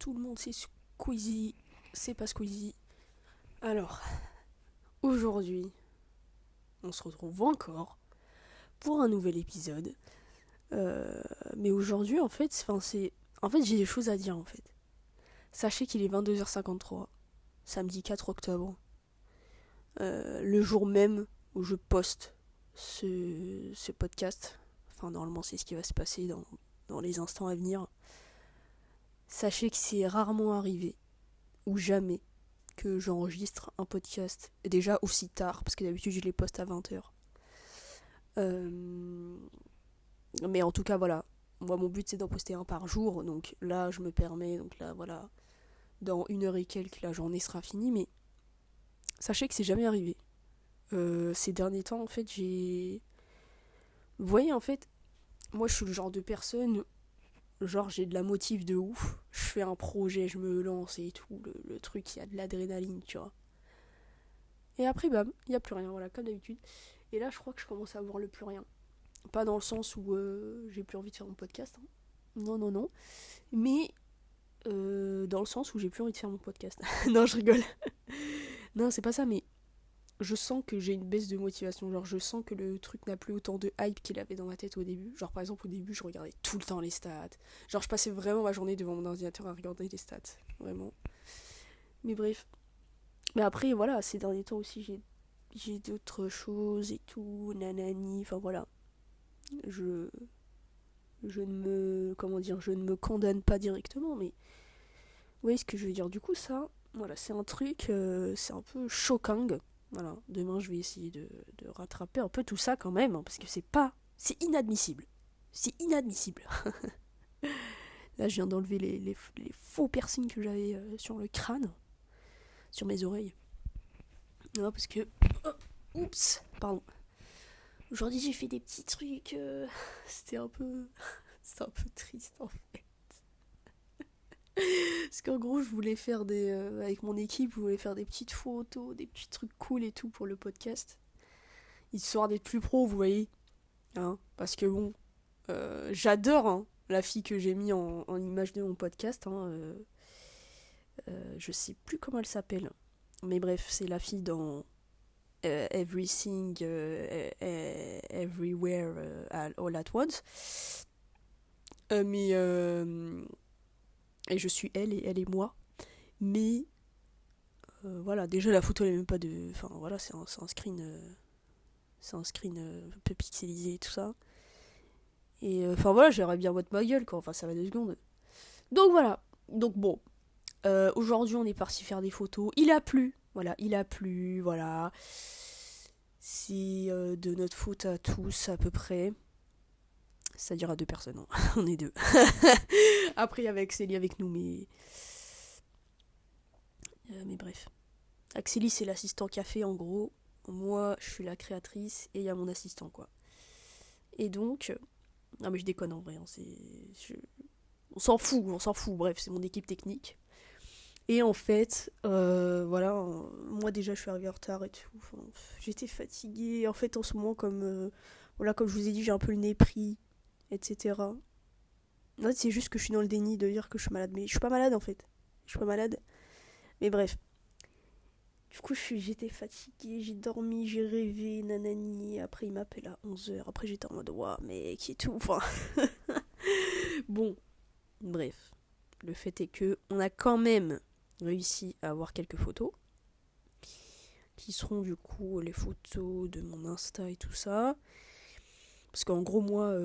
tout le monde, c'est Squeezie. C'est pas Squeezie. Alors, aujourd'hui, on se retrouve encore pour un nouvel épisode. Mais aujourd'hui, en fait, j'ai des choses à dire, en fait. Sachez qu'il est 22h53, samedi 4 octobre. Le jour même où je poste ce podcast. Enfin, normalement, c'est ce qui va se passer dans les instants à venir. Sachez que c'est rarement arrivé, ou jamais, que j'enregistre un podcast déjà aussi tard, parce que d'habitude je les poste à 20h. Mais en tout cas, voilà. Moi, mon but c'est d'en poster un par jour, donc là je me permets, donc là voilà, dans 1 heure et quelques, la journée sera finie, mais sachez que c'est jamais arrivé. Ces derniers temps, en fait, vous voyez, en fait, moi je suis le genre de personne, genre j'ai de la motive de ouf, je fais un projet, je me lance et tout, le truc, il y a de l'adrénaline, tu vois. Et après, bam, il n'y a plus rien, voilà, comme d'habitude. Et là, je crois que je commence à voir le plus rien. Pas dans le sens où j'ai plus envie de faire mon podcast. Hein. Non, non, non. Mais dans le sens où j'ai plus envie de faire mon podcast. Non, je rigole. Non, c'est pas ça, mais je sens que j'ai une baisse de motivation. Genre, je sens que le truc n'a plus autant de hype qu'il avait dans ma tête au début. Genre, par exemple, au début, je regardais tout le temps les stats. Genre, je passais vraiment ma journée devant mon ordinateur à regarder les stats. Vraiment. Mais bref. Mais après, voilà, ces derniers temps aussi, j'ai d'autres choses et tout, nanani, enfin voilà. Je, je ne me condamne pas directement, mais vous voyez ce que je veux dire. Du coup, ça, voilà, c'est un truc, c'est un peu choquant. Voilà, demain je vais essayer de rattraper un peu tout ça quand même, hein, parce que c'est inadmissible. C'est inadmissible. Là, je viens d'enlever les faux piercings que j'avais sur le crâne, sur mes oreilles. Non, parce que, oups, pardon. Aujourd'hui, j'ai fait des petits trucs. C'était un peu. C'était un peu triste en fait. Parce qu'en gros, je voulais faire des. Avec mon équipe, je voulais faire des petites photos, des petits trucs cool et tout pour le podcast. Histoire d'être plus pro, vous voyez. Hein, parce que bon. J'adore hein, la fille que j'ai mis en image de mon podcast. Hein, je sais plus comment elle s'appelle. Mais bref, c'est la fille dans. Everything, Everywhere, All at Once. Mais et je suis elle et elle est moi. Mais voilà, déjà la photo elle est même pas de. Enfin voilà, c'est un screen. C'est un screen un peu pixelisé et tout ça. Et enfin voilà, j'aimerais bien voir ma gueule quoi. Enfin ça va 2 secondes. Donc voilà. Donc bon. Aujourd'hui on est parti faire des photos. Il a plu. Voilà, il a plu. Voilà. C'est de notre faute à tous à peu près. C'est-à-dire à 2 personnes. Hein. On est 2. Après, il y avait Axélie avec nous, mais bref. Axélie, c'est l'assistant café, en gros. Moi, je suis la créatrice et il y a mon assistant, quoi. Et donc. Non, mais je déconne en vrai. Hein, on s'en fout, on s'en fout. Bref, c'est mon équipe technique. Et en fait, voilà. Moi, déjà, je suis arrivée en retard et tout. Enfin, j'étais fatiguée. En fait, en ce moment, voilà, comme je vous ai dit, j'ai un peu le nez pris, etc. En fait, c'est juste que je suis dans le déni de dire que je suis malade. Mais je suis pas malade, en fait. Je suis pas malade. Mais bref. Du coup, j'étais fatiguée, j'ai dormi, j'ai rêvé, nanani. Après, il m'appelle à 11h. Après, j'étais en mode, waouh, mec, et tout. Enfin. Bon, bref. Le fait est que on a quand même réussi à avoir quelques photos. Qui seront du coup les photos de mon Insta et tout ça. Parce qu'en gros, moi,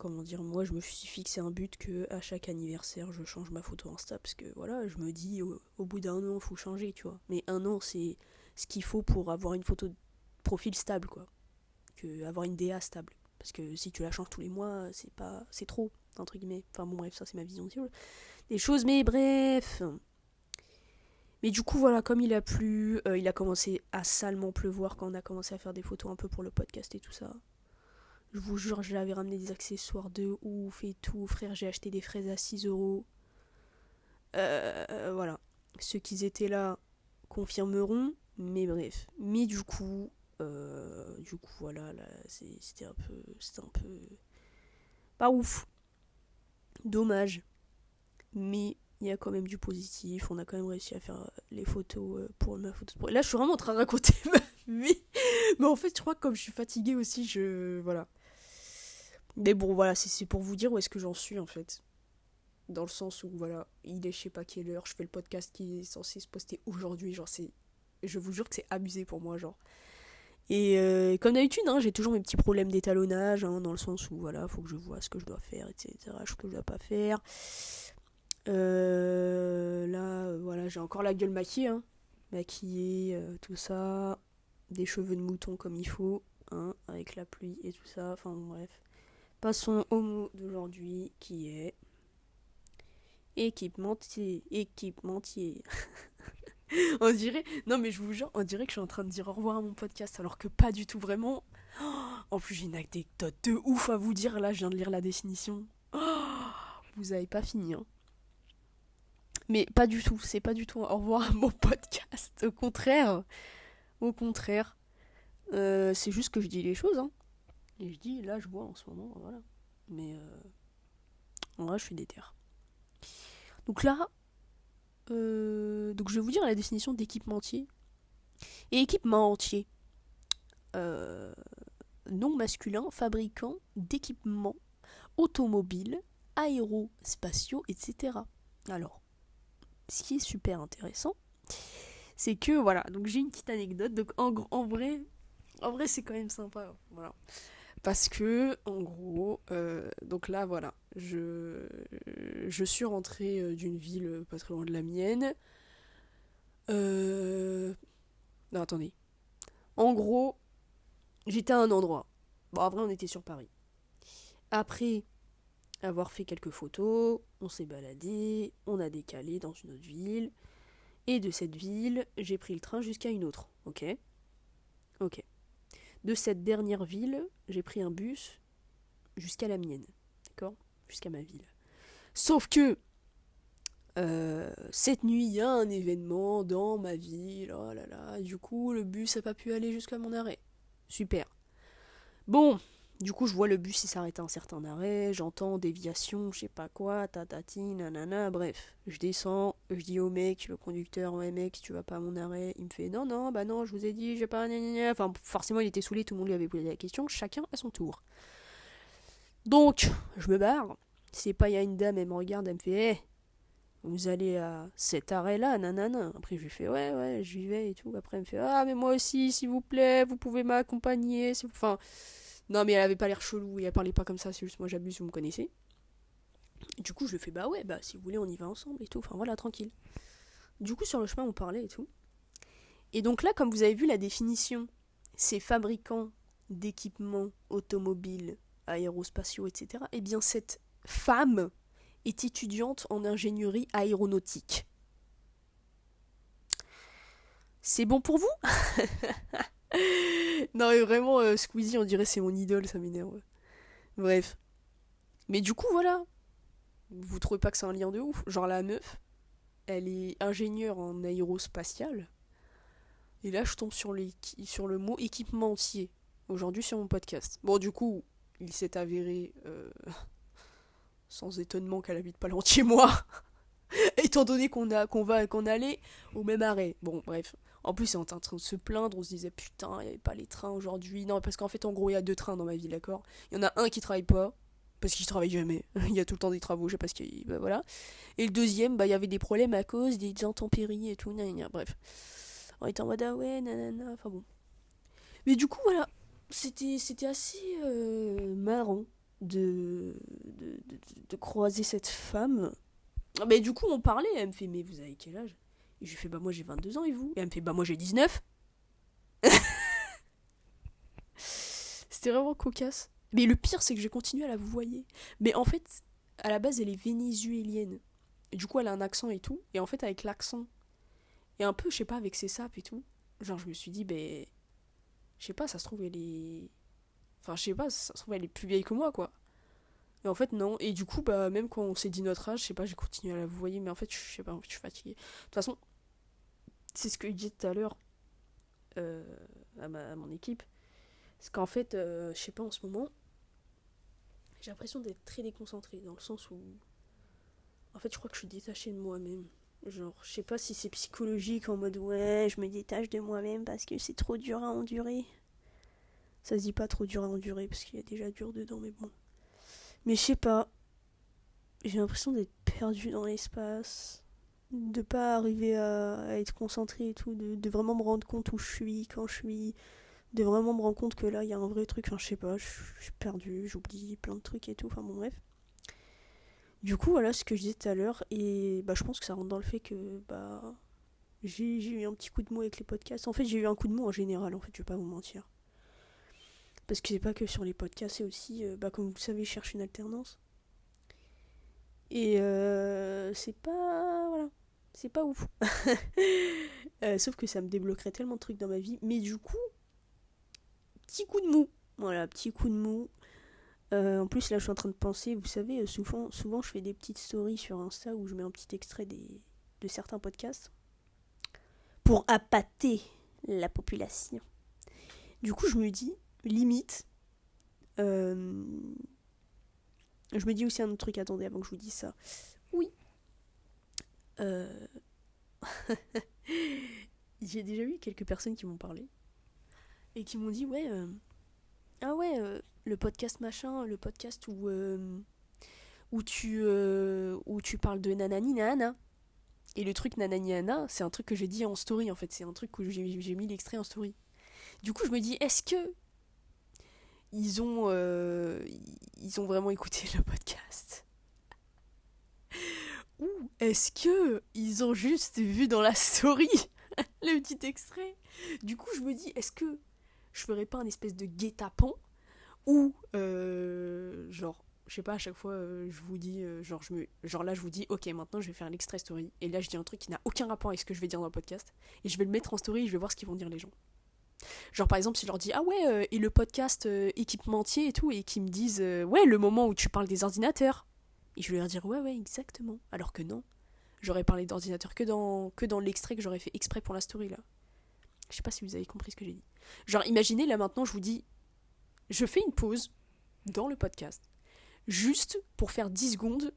moi, je me suis fixé un but que à chaque anniversaire, je change ma photo Insta. Parce que voilà, je me dis, au bout d'1 an, il faut changer, tu vois. Mais 1 an, c'est ce qu'il faut pour avoir une photo de profil stable, quoi. Que avoir une DA stable. Parce que si tu la changes tous les mois, c'est trop, entre guillemets. Enfin bon, bref, ça c'est ma vision des choses, mais bref. Mais du coup, voilà, comme il a plu, il a commencé à salement pleuvoir quand on a commencé à faire des photos un peu pour le podcast et tout ça. Je vous jure, j'avais ramené des accessoires de ouf et tout. Frère, j'ai acheté des fraises à 6 euros. Voilà. Ceux qui étaient là confirmeront. Mais bref. Mais du coup, voilà, là, c'était un peu pas ouf. Dommage. Mais il y a quand même du positif, on a quand même réussi à faire les photos pour ma photo. Là, je suis vraiment en train de raconter ma vie. Mais en fait, je crois que comme je suis fatiguée aussi, voilà. Mais bon, voilà, c'est pour vous dire où est-ce que j'en suis, en fait. Dans le sens où, voilà, il est je sais pas quelle heure, je fais le podcast qui est censé se poster aujourd'hui, genre c'est... Je vous jure que c'est abusé pour moi, genre. Et comme d'habitude, hein, j'ai toujours mes petits problèmes d'étalonnage, hein, dans le sens où, voilà, faut que je vois ce que je dois faire, etc., ce que je dois pas faire. Là, voilà, j'ai encore la gueule maquillée, hein. Maquillée, tout ça. Des cheveux de mouton comme il faut, hein, avec la pluie et tout ça, enfin bon, bref. Passons au mot d'aujourd'hui, qui est... Équipementier. Équipementier. On dirait... Non mais je vous jure, on dirait que je suis en train de dire au revoir à mon podcast, alors que pas du tout, vraiment. En plus, j'ai une anecdote de ouf à vous dire, là, je viens de lire la définition. Vous avez pas fini, hein. Mais pas du tout, c'est pas du tout un au revoir à mon podcast. Au contraire, c'est juste que je dis les choses, hein. Et je dis, là, je vois en ce moment, voilà. Mais en vrai, je suis déter. Donc là, donc je vais vous dire la définition d'équipementier. Et équipementier, euh, nom masculin, fabricant d'équipements automobiles, aérospatiaux, etc. Alors, ce qui est super intéressant, c'est que voilà, donc j'ai une petite anecdote. Donc en vrai c'est quand même sympa, voilà. Parce que en gros, donc là voilà, je suis rentrée d'une ville pas très loin de la mienne. Non attendez. En gros, j'étais à un endroit. Bon après on était sur Paris. Après avoir fait quelques photos, on s'est baladé, on a décalé dans une autre ville. Et de cette ville, j'ai pris le train jusqu'à une autre. Ok. Ok. De cette dernière ville, j'ai pris un bus jusqu'à la mienne. D'accord. Jusqu'à ma ville. Sauf que cette nuit, il y a un événement dans ma ville. Oh là là. Du coup, le bus n'a pas pu aller jusqu'à mon arrêt. Super. Bon, du coup, je vois le bus il s'arrête à un certain arrêt, j'entends déviation, je sais pas quoi, tatati, nanana, bref. Je descends, je dis au mec, le conducteur, ouais mec, tu vas pas à mon arrêt. Il me fait non, non, bah non, je vous ai dit, j'ai pas, gna. Enfin, forcément, il était saoulé, tout le monde lui avait posé la question, chacun à son tour. Donc, je me barre. C'est pas, il y a une dame, elle me regarde, elle me fait, hé, vous allez à cet arrêt-là, nanana. Après, je lui fais, ouais, ouais, j'y vais et tout. Après, elle me fait, ah, mais moi aussi, s'il vous plaît, vous pouvez m'accompagner. Enfin, non, mais elle avait pas l'air chelou et elle parlait pas comme ça, c'est juste moi j'abuse, vous me connaissez. Du coup, je lui fais bah ouais, bah si vous voulez, on y va ensemble et tout. Enfin voilà, tranquille. Du coup, sur le chemin, on parlait et tout. Et donc là, comme vous avez vu la définition, c'est fabricant d'équipements automobiles, aérospatiaux, etc. Eh bien, cette femme est étudiante en ingénierie aéronautique. C'est bon pour vous? Non, mais vraiment, Squeezie, on dirait c'est mon idole, ça m'énerve. Bref. Mais du coup, voilà. Vous trouvez pas que c'est un lien de ouf? Genre la meuf, elle est ingénieure en aérospatial. Et là, je tombe sur le mot équipementier. Aujourd'hui sur mon podcast. Bon, du coup, il s'est avéré, sans étonnement, qu'elle habite pas loin de chez moi. Étant donné qu'on allait au même arrêt. Bon, bref. En plus, on était en train de se plaindre. On se disait, putain, il n'y avait pas les trains aujourd'hui. Non, parce qu'en fait, en gros, il y a deux trains dans ma ville, d'accord? Il y en a un qui travaille pas. Parce qu'il travaille jamais. Il y a tout le temps des travaux, je sais pas ce qu'il. Bah, voilà. Et le deuxième, bah, il y avait des problèmes à cause des intempéries et tout, bref. On était en mode, ah ouais, nanana, enfin bon. Mais du coup, voilà, c'était assez marrant de croiser cette femme. Mais du coup, on parlait, elle me fait, mais vous avez quel âge? Et je lui fais, bah moi j'ai 22 ans et vous? Et elle me fait, bah moi j'ai 19. C'était vraiment cocasse. Mais le pire, c'est que j'ai continué à la voyer. Mais en fait, à la base, elle est vénézuélienne. Et du coup, elle a un accent et tout. Et en fait, avec l'accent, et un peu, je sais pas, avec ses sapes et tout, genre, je me suis dit, ben, je sais pas, ça se trouve, elle est. Enfin, je sais pas, ça se trouve, elle est plus vieille que moi, quoi. Et en fait, non. Et du coup, bah, même quand on s'est dit notre âge, je sais pas, j'ai continué à la voyer, mais en fait, je sais pas, en fait, je suis fatiguée. De toute façon, c'est ce que je disais tout à l'heure euh, à mon équipe. C'est qu'en fait, je sais pas, en ce moment, j'ai l'impression d'être très déconcentrée, dans le sens où En fait, je crois que je suis détachée de moi-même. Genre, je sais pas si c'est psychologique en mode ouais, je me détache de moi-même parce que c'est trop dur à endurer. Ça se dit pas trop dur à endurer parce qu'il y a déjà dur dedans, mais bon. Mais je sais pas, j'ai l'impression d'être perdue dans l'espace, de pas arriver à être concentrée et tout, de vraiment me rendre compte où je suis, quand je suis, de vraiment me rendre compte que là il y a un vrai truc, enfin je sais pas, je suis perdue, j'oublie plein de trucs et tout, enfin bon bref. Du coup voilà ce que je disais tout à l'heure, et bah je pense que ça rentre dans le fait que bah j'ai eu un petit coup de mou avec les podcasts. En fait j'ai eu un coup de mou en général, en fait je vais pas vous mentir. Parce que c'est pas que sur les podcasts, c'est aussi, bah comme vous le savez, je cherche une alternance. Et c'est pas... Voilà. C'est pas ouf. Sauf que ça me débloquerait tellement de trucs dans ma vie. Mais du coup, petit coup de mou. Voilà, petit coup de mou. En plus, là, je suis en train de penser, vous savez, souvent, je fais des petites stories sur Insta où je mets un petit extrait de certains podcasts pour appâter la population. Du coup, je me dis, limite, je me dis aussi un autre truc, attendez, avant que je vous dise ça. Oui. Euh, J'ai déjà eu quelques personnes qui m'ont parlé et qui m'ont dit ouais, ah ouais, le podcast machin, le podcast où tu parles de nanani nana. Et le truc nanani nana, c'est un truc que j'ai dit en story en fait, c'est un truc où j'ai mis l'extrait en story. Du coup, je me dis, est-ce que ils ont, euh, ils ont vraiment écouté le podcast? Ou est-ce que ils ont juste vu dans la story le petit extrait? Du coup, je me dis, est-ce que je ferais pas un espèce de guet-apens ou genre je sais pas, à chaque fois je vous dis genre là je vous dis ok, maintenant je vais faire l'extrait story et là je dis un truc qui n'a aucun rapport avec ce que je vais dire dans le podcast et je vais le mettre en story et je vais voir ce qu'ils vont dire les gens. Genre par exemple si je leur dis ah ouais et le podcast équipementier et tout et qu'ils me disent ouais le moment où tu parles des ordinateurs et je vais leur dire ouais exactement, alors que non, j'aurais parlé d'ordinateurs que dans l'extrait que j'aurais fait exprès pour la story là. Je sais pas si vous avez compris ce que j'ai dit. Genre imaginez là maintenant je vous dis je fais une pause dans le podcast juste pour faire 10 secondes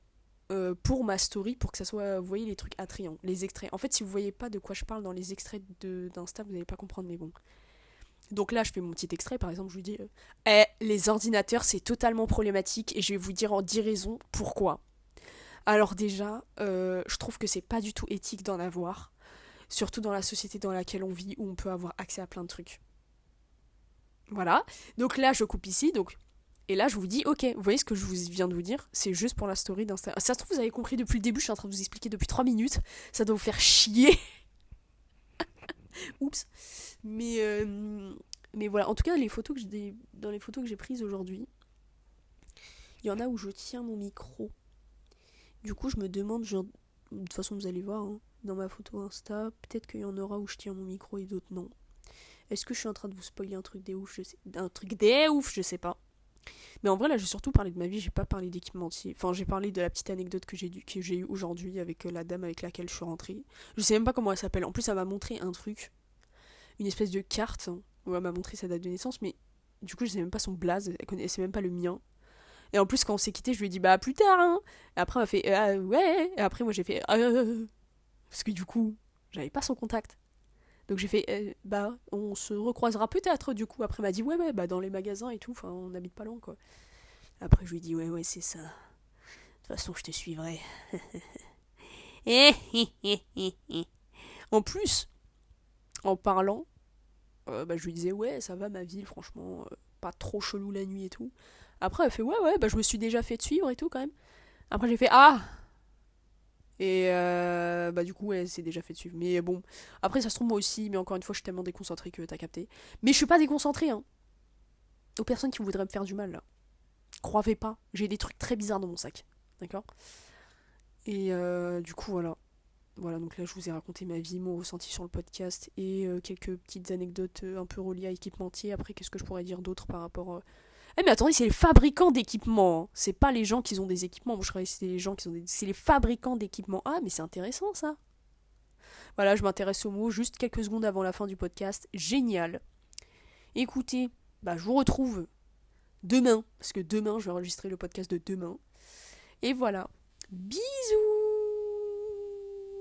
pour ma story, pour que ça soit, vous voyez les trucs attrayants, les extraits. En fait, si vous voyez pas de quoi je parle dans les extraits d'Insta, vous n'allez pas comprendre, mais bon. Donc là, je fais mon petit extrait, par exemple, je vous dis les ordinateurs, c'est totalement problématique, et je vais vous dire en 10 raisons pourquoi. Alors déjà, je trouve que c'est pas du tout éthique d'en avoir, surtout dans la société dans laquelle on vit, où on peut avoir accès à plein de trucs. Voilà. Donc là, je coupe ici, donc et là, je vous dis, ok, vous voyez ce que je vous viens de vous dire, c'est juste pour la story d'Insta. Ça se trouve, vous avez compris depuis le début, je suis en train de vous expliquer depuis 3 minutes. Ça doit vous faire chier. Oups. Mais, euh, mais voilà, en tout cas, dans les photos que j'ai prises aujourd'hui, il y en a où je tiens mon micro. Du coup, je me demande, genre, de toute façon, vous allez voir, hein, dans ma photo Insta, peut-être qu'il y en aura où je tiens mon micro et d'autres non. Est-ce que je suis en train de vous spoiler un truc des ouf? Un truc des ouf, je sais pas. Mais en vrai, là, j'ai surtout parlé de ma vie, j'ai pas parlé d'équipementier. Enfin, j'ai parlé de la petite anecdote que j'ai eue aujourd'hui avec la dame avec laquelle je suis rentrée. Je sais même pas comment elle s'appelle. En plus, elle m'a montré un truc, une espèce de carte, où elle m'a montré sa date de naissance, mais du coup, je sais même pas son blaze, elle connaissait même pas le mien. Et en plus, quand on s'est quitté, je lui ai dit, bah, plus tard, hein. Et après, elle m'a fait, ouais. Et après, moi, j'ai fait, parce que du coup, j'avais pas son contact. Donc j'ai fait, bah, on se recroisera peut-être, du coup. Après, elle m'a dit, ouais, bah, dans les magasins et tout, enfin, on n'habite pas loin, quoi. Après, je lui ai dit, ouais, c'est ça. De toute façon, je te suivrai. En plus, en parlant, bah, je lui disais, ouais, ça va ma ville, franchement, pas trop chelou la nuit et tout. Après, elle fait, ouais, bah, je me suis déjà fait suivre et tout, quand même. Après, j'ai fait, ah. Et bah, du coup, ouais, c'est déjà fait suivre. Mais bon, après, ça se trouve, moi aussi, mais encore une fois, je suis tellement déconcentrée que t'as capté. Mais je suis pas déconcentrée, hein. Aux personnes qui voudraient me faire du mal, là. Croyez pas, j'ai des trucs très bizarres dans mon sac. D'accord. Et du coup, voilà. Voilà, donc là, je vous ai raconté ma vie, mon ressenti sur le podcast et quelques petites anecdotes un peu reliées à équipementier. Après, qu'est-ce que je pourrais dire d'autre par rapport. Eh, mais attendez, c'est les fabricants d'équipements, hein. C'est pas les gens qui ont des équipements. Moi, je croyais que c'était les gens qui ont des. C'est les fabricants d'équipements. Ah, mais c'est intéressant ça. Voilà, je m'intéresse aux mots juste quelques secondes avant la fin du podcast. Génial. Écoutez, bah, je vous retrouve demain, parce que demain, je vais enregistrer le podcast de demain. Et voilà. Bisous!